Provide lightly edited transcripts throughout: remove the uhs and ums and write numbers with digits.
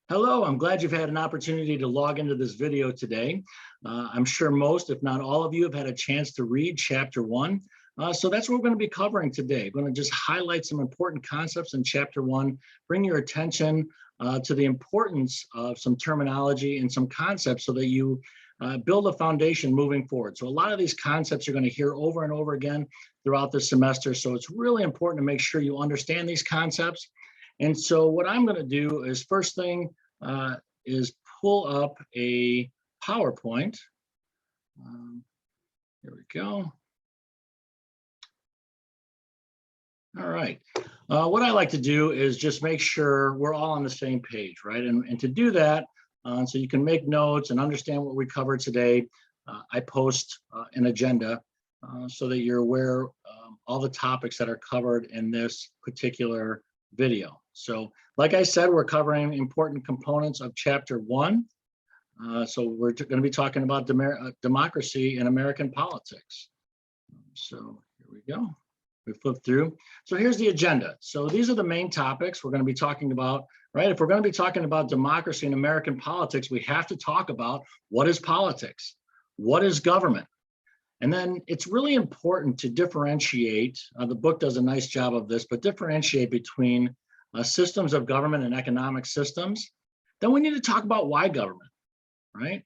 Hello, I'm glad you've had an opportunity to log into this video today. I'm sure most, if not all of you, have had a chance to read Chapter 1. So that's what we're going to be covering today. We're going to just highlight some important concepts in Chapter 1, bring your attention to the importance of some terminology and some concepts so that you build a foundation moving forward. So a lot of these concepts you're going to hear over and over again throughout the semester. So it's really important to make sure you understand these concepts. And so what I'm going to do is first thing is pull up a PowerPoint. Here we go. All right. What I like to do is just make sure we're all on the same page, right? And to do that, so you can make notes and understand what we covered today, I post an agenda so that you're aware all the topics that are covered in this particular video. So like I said, we're covering important components of Chapter 1. So we're going to be talking about democracy in American politics. So here we go. We flip through. So here's the agenda. So these are the main topics we're going to be talking about, right? If we're going to be talking about democracy in American politics, we have to talk about what is politics, what is government. And then it's really important to differentiate, the book does a nice job of this, but differentiate between systems of government and economic systems. Then we need to talk about why government, right?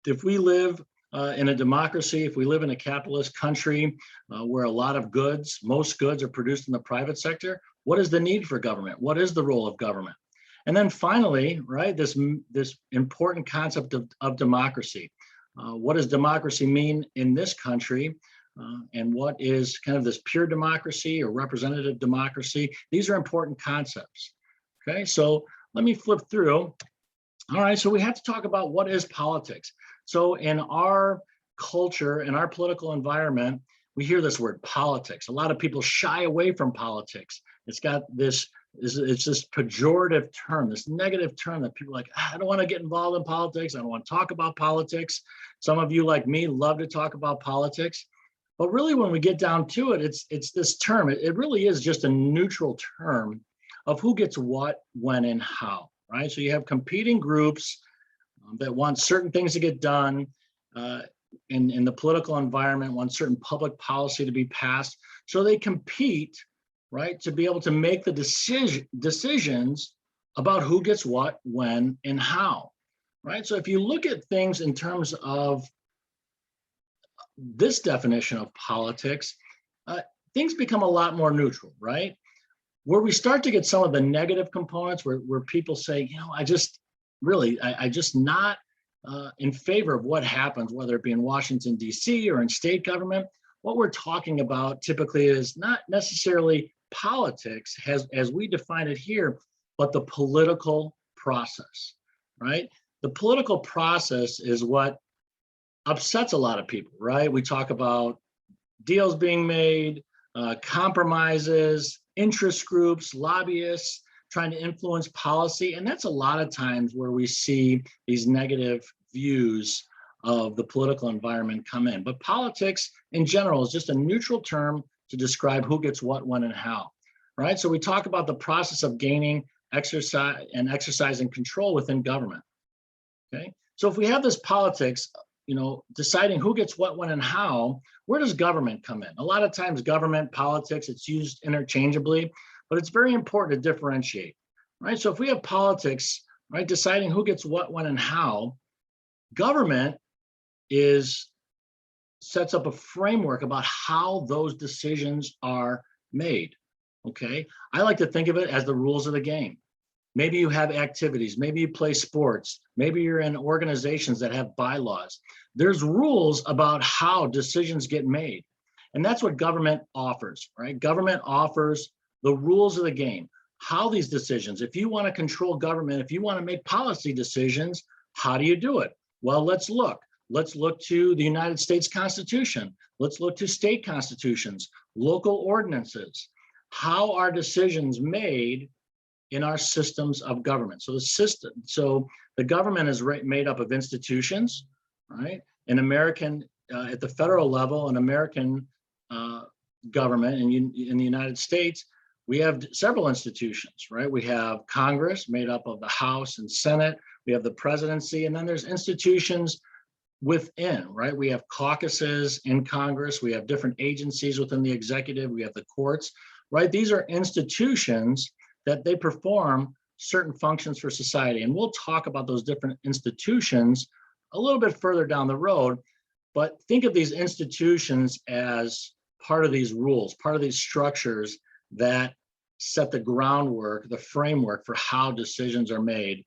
If we live in a democracy, if we live in a capitalist country where a lot of goods, most goods are produced in the private sector, what is the need for government? What is the role of government? And then finally, right, this important concept of democracy. What does democracy mean in this country? And what is kind of this pure democracy or representative democracy? These are important concepts. Okay, so let me flip through. All right, so we have to talk about what is politics. So in our culture, in our political environment, we hear this word politics. A lot of people shy away from politics. It's got this, it's this pejorative term, this negative term that people are like, I don't want to get involved in politics. I don't want to talk about politics. Some of you like me love to talk about politics. But really, when we get down to it, it's this term. It really is just a neutral term of who gets what, when, and how, right? So you have competing groups that want certain things to get done in the political environment, want certain public policy to be passed. So they compete, right, to be able to make the decisions about who gets what, when, and how, right? So if you look at things in terms of this definition of politics, things become a lot more neutral, right? Where we start to get some of the negative components where people say, you know, I just not in favor of what happens, whether it be in Washington, D.C. or in state government. What we're talking about typically is not necessarily politics as we define it here, but the political process, right? The political process is what upsets a lot of people, right? We talk about deals being made, compromises, interest groups, lobbyists trying to influence policy. And that's a lot of times where we see these negative views of the political environment come in. But politics in general is just a neutral term to describe who gets what, when, and how, right? So we talk about the process of gaining exercising control within government, okay? So if we have this politics, you know, deciding who gets what, when, and how, where does government come in? A lot of times government, politics, it's used interchangeably, but it's very important to differentiate, right? So if we have politics, right, deciding who gets what, when, and how, government sets up a framework about how those decisions are made, okay? I like to think of it as the rules of the game. Maybe you have activities, maybe you play sports, maybe you're in organizations that have bylaws. There's rules about how decisions get made. And that's what government offers, right? Government offers the rules of the game, how these decisions, if you want to control government, if you want to make policy decisions, how do you do it? Well, let's look. Let's look to the United States Constitution. Let's look to state constitutions, local ordinances. How are decisions made in our systems of government? So the government is made up of institutions, right? An American, at the federal level, an American government in the United States, we have several institutions, right? We have Congress made up of the House and Senate. We have the presidency, and then there's institutions within, right? We have caucuses in Congress. We have different agencies within the executive. We have the courts, right? These are institutions that they perform certain functions for society. And we'll talk about those different institutions a little bit further down the road, but think of these institutions as part of these rules, part of these structures that set the groundwork, the framework for how decisions are made,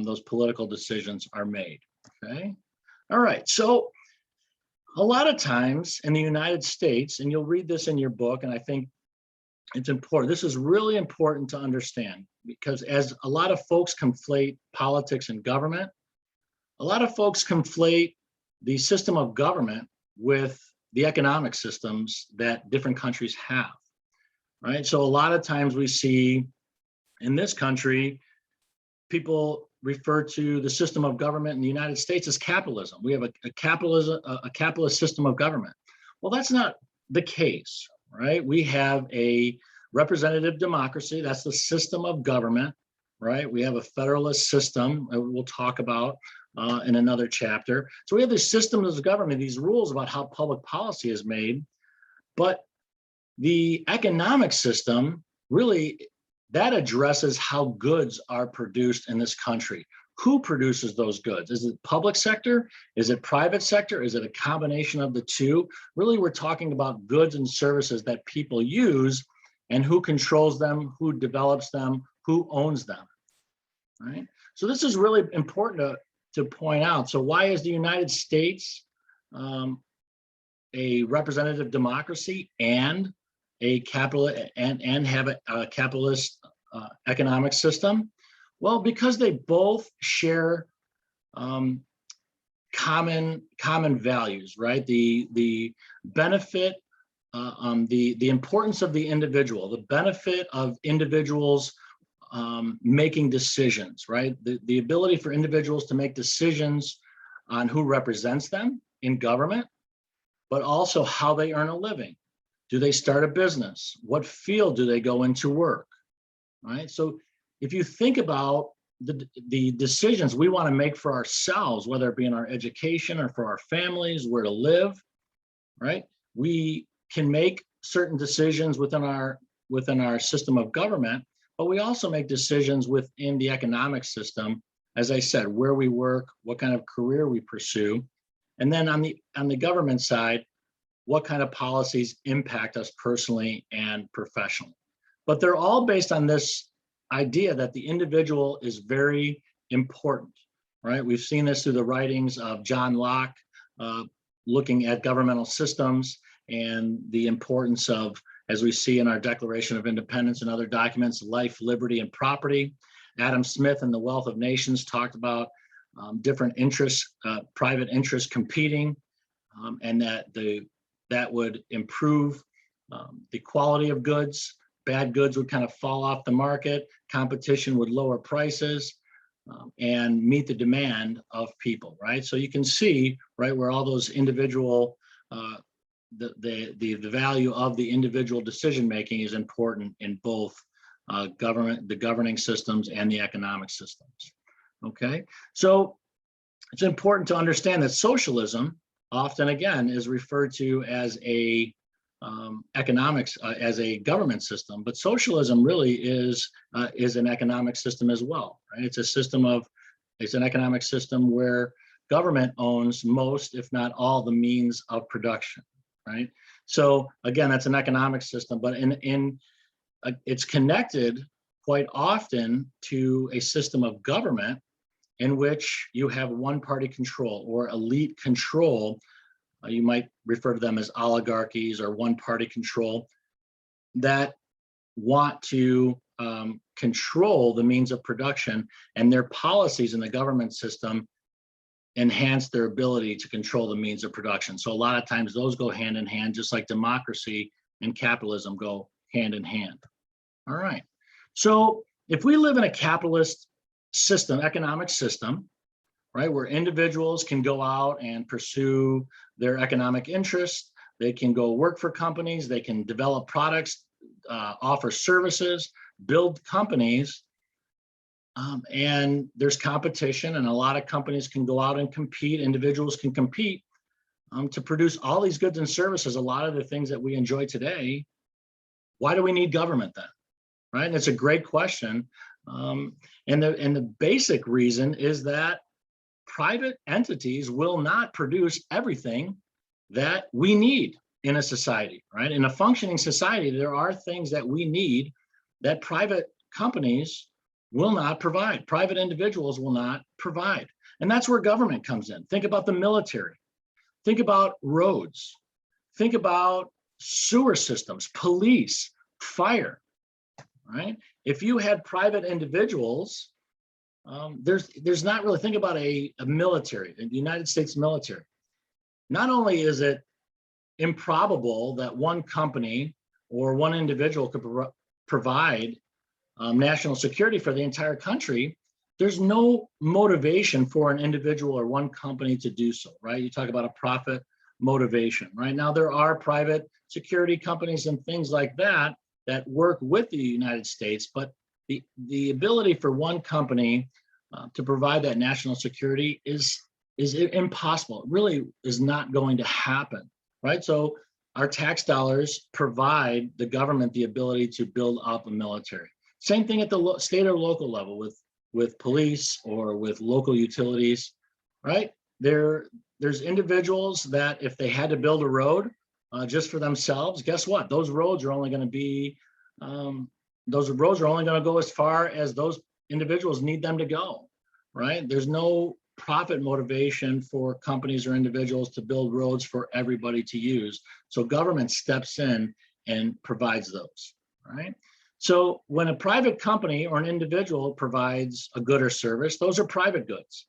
those political decisions are made, okay? All right, so a lot of times in the United States, and you'll read this in your book, and I think it's important, this is really important to understand, because as a lot of folks conflate politics and government, a lot of folks conflate the system of government with the economic systems that different countries have, right? So a lot of times we see in this country, people refer to the system of government in the United States as capitalism. We have a capitalist system of government. Well, that's not the case, right? We have a representative democracy. That's the system of government, right? We have a federalist system we'll talk about in another chapter. So we have these systems of government, these rules about how public policy is made, but the economic system really, that addresses how goods are produced in this country. Who produces those goods? Is it public sector? Is it private sector? Is it a combination of the two? Really, we're talking about goods and services that people use, and who controls them, who develops them, who owns them, right? So this is really important to point out. So why is the United States a representative democracy and a capitalist and have a capitalist economic system? Well, because they both share common values, right? The benefit, the importance of the individual, the benefit of individuals making decisions, right? The ability for individuals to make decisions on who represents them in government, but also how they earn a living. Do they start a business? What field do they go into work, right? So if you think about the decisions we want to make for ourselves, whether it be in our education or for our families, where to live, right? We can make certain decisions within our system of government, but we also make decisions within the economic system, as I said, where we work, what kind of career we pursue, and then on the government side, what kind of policies impact us personally and professionally. But they're all based on this idea that the individual is very important, right? We've seen this through the writings of John Locke, looking at governmental systems and the importance of, as we see in our Declaration of Independence and other documents, life, liberty, and property. Adam Smith in The Wealth of Nations talked about different interests, private interests competing, and that would improve the quality of goods. Bad goods would kind of fall off the market. Competition would lower prices and meet the demand of people, right? So you can see, right, where all those individual, the value of the individual decision making is important in both the governing systems and the economic systems. Okay, so it's important to understand that socialism often, again, is referred to as a economics as a government system, but socialism really is an economic system as well, right? It's an economic system where government owns most, if not all, the means of production, right? So again, that's an economic system, but it's connected quite often to a system of government in which you have one-party control or elite control. You might refer to them as oligarchies or one-party control that want to control the means of production, and their policies in the government system enhance their ability to control the means of production. So a lot of times those go hand in hand, just like democracy and capitalism go hand in hand. All right. So if we live in a capitalist system, economic system, right, where individuals can go out and pursue their economic interests, they can go work for companies, they can develop products offer services, build companies, and there's competition, and a lot of companies can go out and compete. Individuals can compete to produce all these goods and services, a lot of the things that we enjoy today. Why do we need government then? Right? And it's a great question. And the basic reason is that private entities will not produce everything that we need in a society, right? In a functioning society, there are things that we need that private companies will not provide. Private individuals will not provide. And that's where government comes in. Think about the military. Think about roads. Think about sewer systems, police, fire, right? If you had private individuals, there's not really, think about a military, the United States military. Not only is it improbable that one company or one individual could provide national security for the entire country, there's no motivation for an individual or one company to do so, right? You talk about a profit motivation, right? Now, there are private security companies and things like that that work with the United States, but the ability for one company to provide that national security is impossible. It really is not going to happen, right? So our tax dollars provide the government the ability to build up a military. Same thing at the state or local level with police or with local utilities, right? There's individuals that if they had to build a road just for themselves, guess what? Those roads are only going to be, those roads are only going to go as far as those individuals need them to go, right? There's no profit motivation for companies or individuals to build roads for everybody to use. So government steps in and provides those, right? So when a private company or an individual provides a good or service, those are private goods,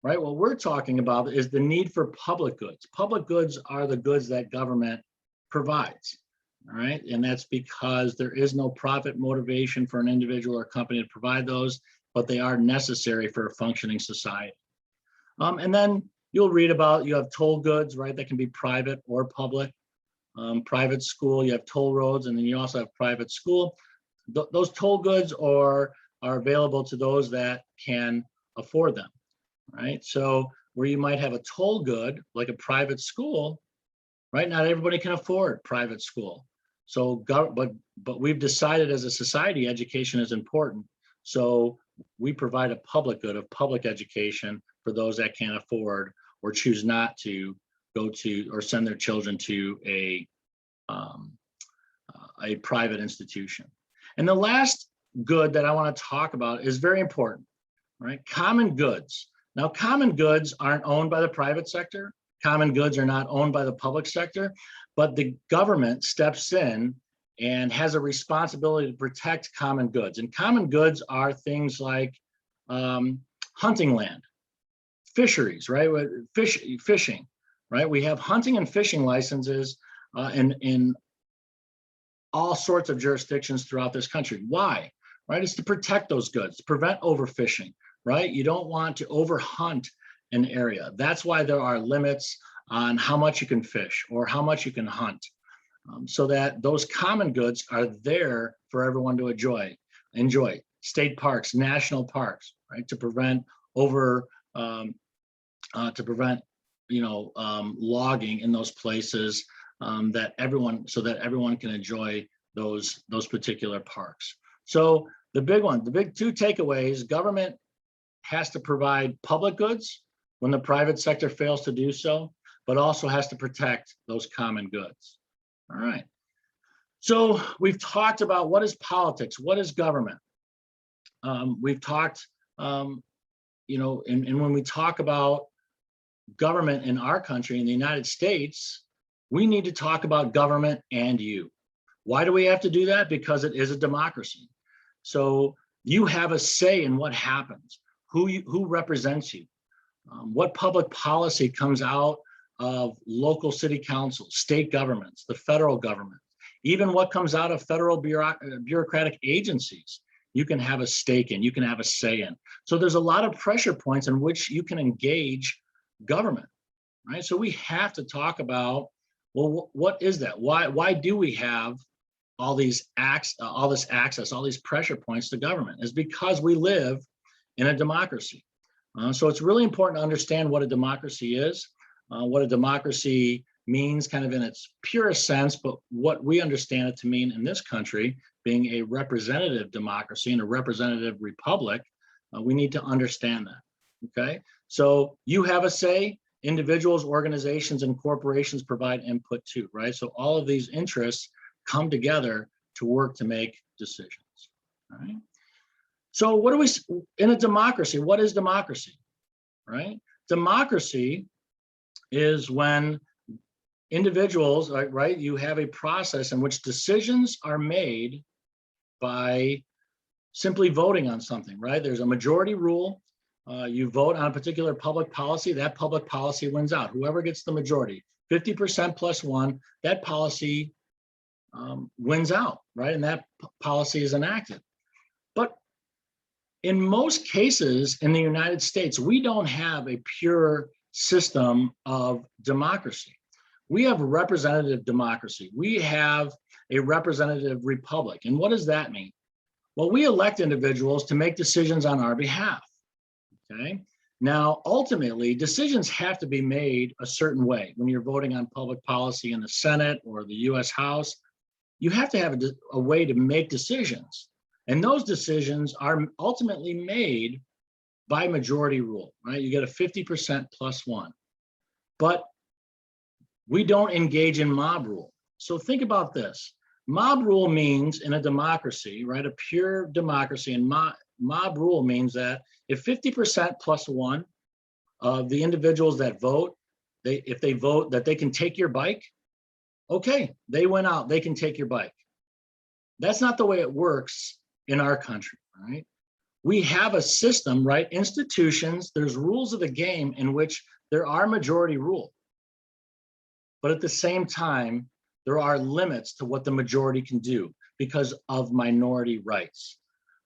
right? What we're talking about is the need for public goods. Public goods are the goods that government provides, all right? And that's because there is no profit motivation for an individual or company to provide those, but they are necessary for a functioning society. And then you'll read about, you have toll goods, right? That can be private or public. Private school, you have toll roads, and then you also have private school. Those toll goods are available to those that can afford them, right? So where you might have a toll good, like a private school, right? Not everybody can afford private school. So, but we've decided as a society, education is important. So we provide a public good of public education for those that can't afford or choose not to go to or send their children to a private institution. And the last good that I want to talk about is very important, right? Common goods. Now, common goods aren't owned by the private sector. Common goods are not owned by the public sector, but the government steps in and has a responsibility to protect common goods. And common goods are things like hunting land, fisheries, right? Fishing, right? We have hunting and fishing licenses in all sorts of jurisdictions throughout this country. Why? Right? It's to protect those goods, to prevent overfishing, right? You don't want to overhunt an area. That's why there are limits on how much you can fish or how much you can hunt, so that those common goods are there for everyone to enjoy. State parks, national parks, right? To prevent logging in those places, so that everyone can enjoy those particular parks. So the big two takeaways: government has to provide public goods when the private sector fails to do so, but also has to protect those common goods. All right. So we've talked about what is politics, what is government. We've talked, and when we talk about government in our country, in the United States, we need to talk about government and you. Why do we have to do that? Because it is a democracy. So you have a say in what happens, who represents you, what public policy comes out of local city councils, state governments, the federal government, even what comes out of federal bureaucratic agencies, you can have a stake in, you can have a say in. So there's a lot of pressure points in which you can engage government, right? So we have to talk about, well, what is that? Why do we have all these acts, all this access, all these pressure points to government is because we live in a democracy. So it's really important to understand what a democracy is, what a democracy means kind of in its purest sense, but what we understand it to mean in this country, being a representative democracy and a representative republic, we need to understand that, okay? So you have a say, individuals, organizations, and corporations provide input too, right? So all of these interests come together to work to make decisions, all right? So what do we, in a democracy, what is democracy, right? Democracy is when individuals, right, you have a process in which decisions are made by simply voting on something, right? There's a majority rule. You vote on a particular public policy, that public policy wins out. Whoever gets the majority, 50% plus one, that policy wins out, right? And that policy is enacted. But in most cases in the United States, we don't have a pure system of democracy. We have representative democracy. We have a representative republic. And what does that mean? Well, we elect individuals to make decisions on our behalf, okay? Now, ultimately, decisions have to be made a certain way. When you're voting on public policy in the Senate or the US House, you have to have a way to make decisions. And those decisions are ultimately made by majority rule, right? You get a 50% plus one. But we don't engage in mob rule. So think about this. Mob rule means in a democracy, right? A pure democracy, and mob rule means that if 50% plus one of the individuals that vote, if they vote that they can take your bike, okay, they went out, they can take your bike. That's not the way it works in our country, right? We have a system, right? Institutions, there's rules of the game in which there are majority rule. But at the same time, there are limits to what the majority can do because of minority rights.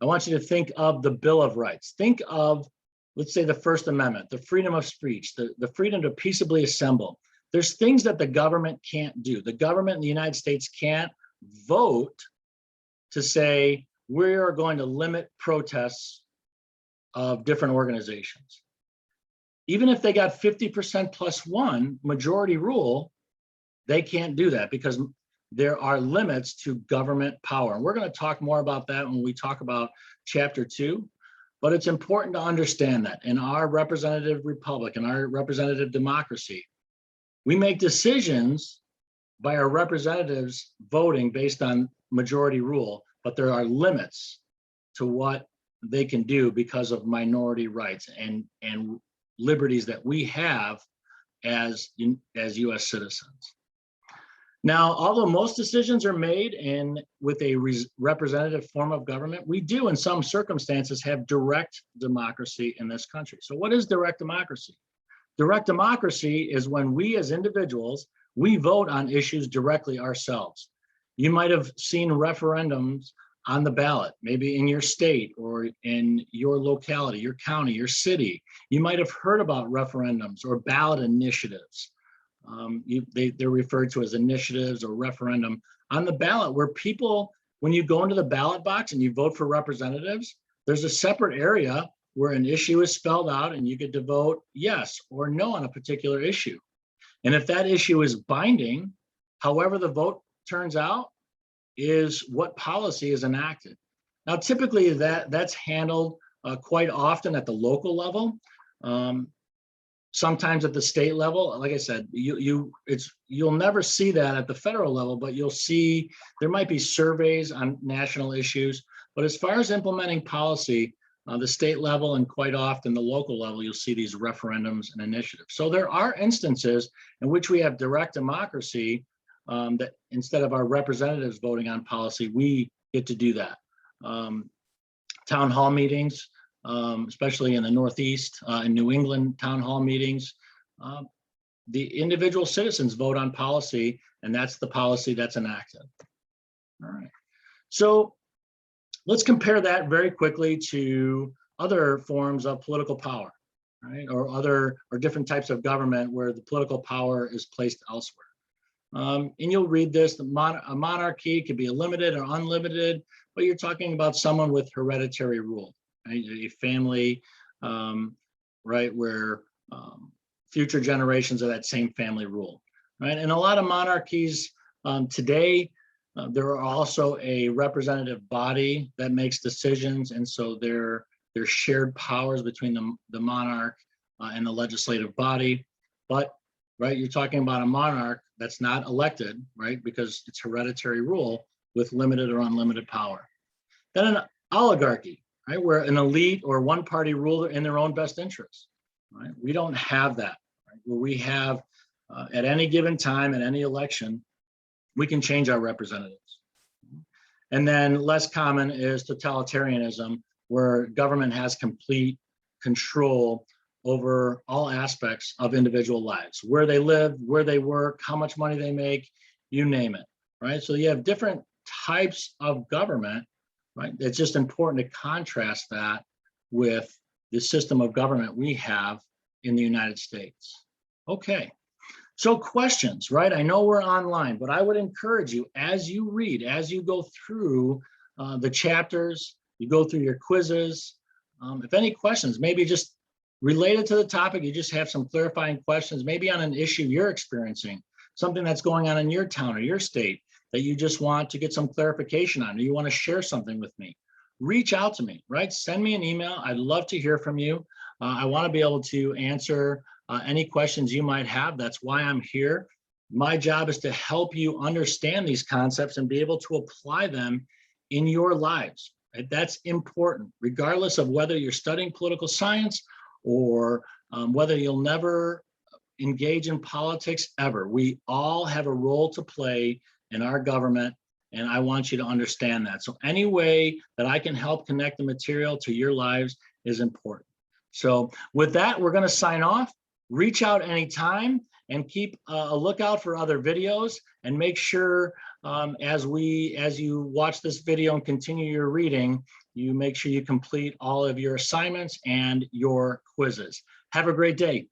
I want you to think of the Bill of Rights. Think of, let's say, the First Amendment, the freedom of speech, the freedom to peaceably assemble. There's things that the government can't do. The government in the United States can't vote to say, we are going to limit protests of different organizations. Even if they got 50% plus one majority rule, they can't do that because there are limits to government power. And we're going to talk more about that when we talk about chapter 2. But it's important to understand that in our representative republic, in our representative democracy, we make decisions by our representatives voting based on majority rule, but there are limits to what they can do because of minority rights and liberties that we have as US citizens. Now, although most decisions are made with a representative form of government, we do in some circumstances have direct democracy in this country. So what is direct democracy? Direct democracy is when we as individuals, we vote on issues directly ourselves. You might have seen referendums on the ballot, maybe in your state or in your locality, your county, your city. You might have heard about referendums or ballot initiatives. They're referred to as initiatives or referendum on the ballot, where people, when you go into the ballot box and you vote for representatives, there's a separate area where an issue is spelled out and you get to vote yes or no on a particular issue. And if that issue is binding, however the vote turns out is what policy is enacted. Now, typically that's handled quite often at the local level. Sometimes at the state level, like I said, you'll never see that at the federal level, but you'll see there might be surveys on national issues. But as far as implementing policy, the state level and quite often the local level, you'll see these referendums and initiatives. So there are instances in which we have direct democracy that instead of our representatives voting on policy, we get to do that. Town hall meetings, especially in the Northeast, in New England town hall meetings, the individual citizens vote on policy, and that's the policy that's enacted. All right. So let's compare that very quickly to other forms of political power, right? Or different types of government where the political power is placed elsewhere. And you'll read this, a monarchy could be a limited or unlimited, but you're talking about someone with hereditary rule, right? A family, right, where future generations of that same family rule, right? And a lot of monarchies today, there are also a representative body that makes decisions, and so there's shared powers between the monarch and the legislative body. But right, you're talking about a monarch that's not elected, right, because it's hereditary rule with limited or unlimited power. Then an oligarchy, right, where an elite or one-party rule in their own best interest. Right, we don't have that. Right? Where we have at any given time, at any election, we can change our representatives. And then less common is totalitarianism, where government has complete control over all aspects of individual lives, where they live, where they work, how much money they make, you name it, right? So you have different types of government, right? It's just important to contrast that with the system of government we have in the United States. Okay. So questions, right? I know we're online, but I would encourage you as you read, as you go through the chapters, you go through your quizzes, if any questions, maybe just related to the topic, you just have some clarifying questions, maybe on an issue you're experiencing, something that's going on in your town or your state that you just want to get some clarification on, or you want to share something with me, reach out to me, right? Send me an email. I'd love to hear from you. I want to be able to answer any questions you might have. That's why I'm here. My job is to help you understand these concepts and be able to apply them in your lives. Right? That's important, regardless of whether you're studying political science or whether you'll never engage in politics ever. We all have a role to play in our government, and I want you to understand that. So any way that I can help connect the material to your lives is important. So with that, we're going to sign off. Reach out anytime and keep a lookout for other videos, and make sure as you watch this video and continue your reading, you make sure you complete all of your assignments and your quizzes. Have a great day.